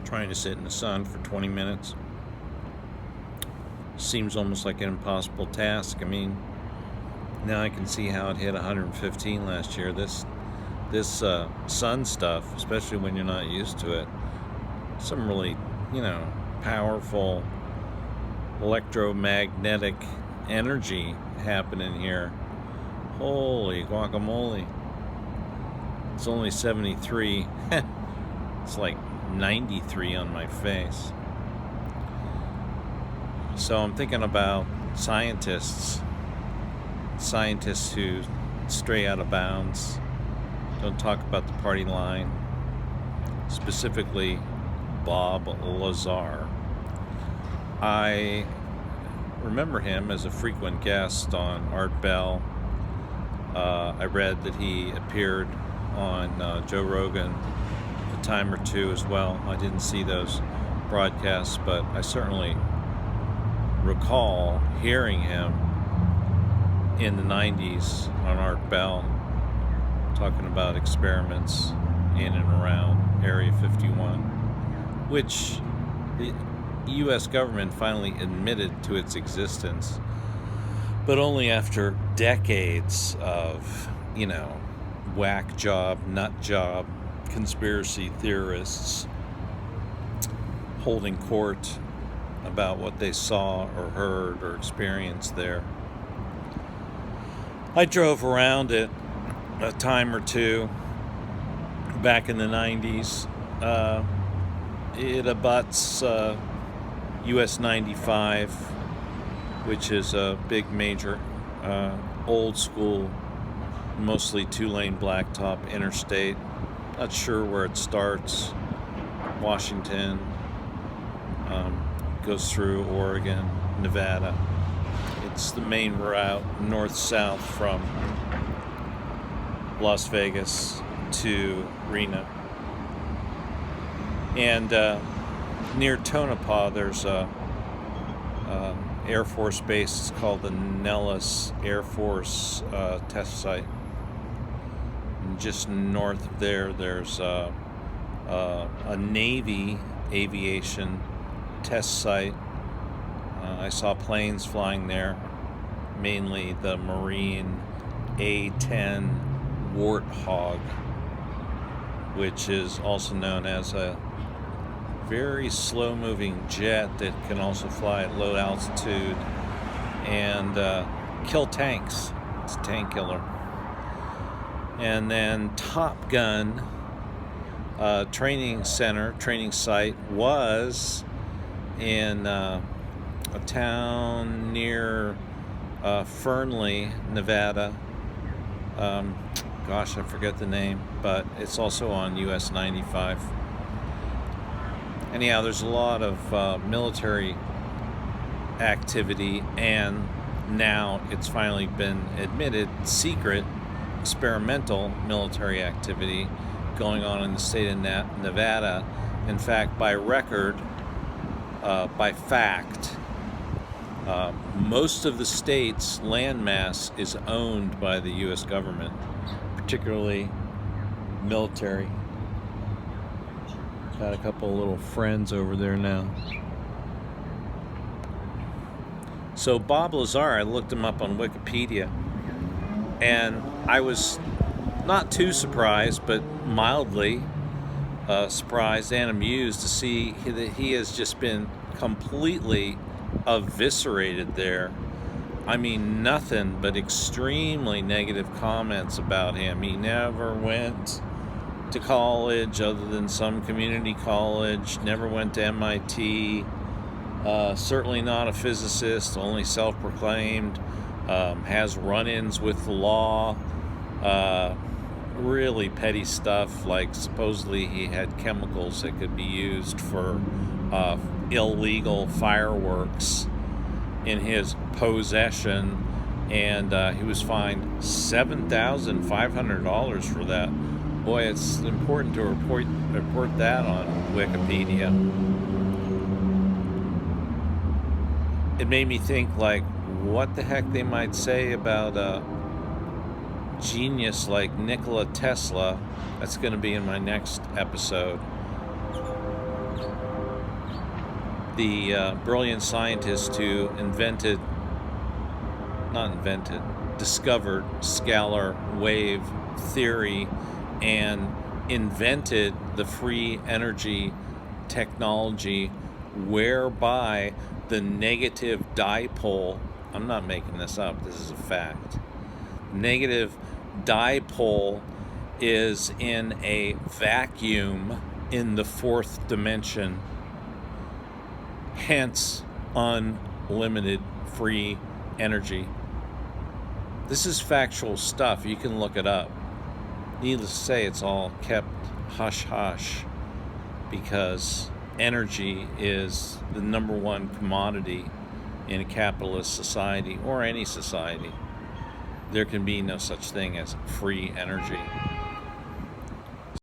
trying to sit in the sun for 20 minutes seems almost like an impossible task. I mean, now I can see how it hit 115 last year. This sun stuff, especially when you're not used to it, some really, powerful electromagnetic energy happening here. Holy guacamole. It's only 73. It's like 93 on my face. So I'm thinking about scientists who stray out of bounds, don't talk about the party line, specifically Bob Lazar. I remember him as a frequent guest on Art Bell. I read that he appeared on Joe Rogan a time or two as well. I didn't see those broadcasts, but I certainly recall hearing him in the 90s on Art Bell talking about experiments in and around Area 51, which the U.S. government finally admitted to its existence, but only after decades of, whack job, nut job, conspiracy theorists holding court about what they saw or heard or experienced there. I drove around it a time or two back in the 90s. It abuts US 95, which is a big major old school, mostly two-lane blacktop interstate. Not sure where it starts. Washington, goes through Oregon, Nevada. It's the main route north-south from Las Vegas to Reno. And near Tonopah, there's a Air Force base. It's called the Nellis Air Force test site. And just north of there, there's a Navy aviation test site. I saw planes flying there, mainly the Marine A-10 Warthog, which is also known as a very slow-moving jet that can also fly at low altitude and kill tanks. It's a tank killer. And then Top Gun training site was in a town near Fernley, Nevada. I forget the name, but it's also on US 95. Anyhow, there's a lot of military activity, and now it's finally been admitted, secret, experimental military activity going on in the state of Nevada. In fact, by record, by fact, most of the state's landmass is owned by the U.S. government, particularly military. Got a couple of little friends over there now. So Bob Lazar, I looked him up on Wikipedia, and I was not too surprised, but mildly surprised and amused to see that he has just been completely eviscerated there. I mean, nothing but extremely negative comments about him. He never went to college other than some community college, never went to MIT, certainly not a physicist, only self-proclaimed, has run-ins with the law, really petty stuff, like supposedly he had chemicals that could be used for illegal fireworks in his possession, and he was fined $7,500 for that. Boy, it's important to report that on Wikipedia. It made me think, like, what the heck they might say about a genius like Nikola Tesla. That's going to be in my next episode. the brilliant scientist who discovered scalar wave theory and invented the free energy technology whereby the negative dipole, I'm not making this up, this is a fact, negative dipole is in a vacuum in the fourth dimension, hence unlimited free energy. This is factual stuff. You can look it up. Needless to say, it's all kept hush-hush because energy is the number one commodity in a capitalist society or any society. There can be no such thing as free energy.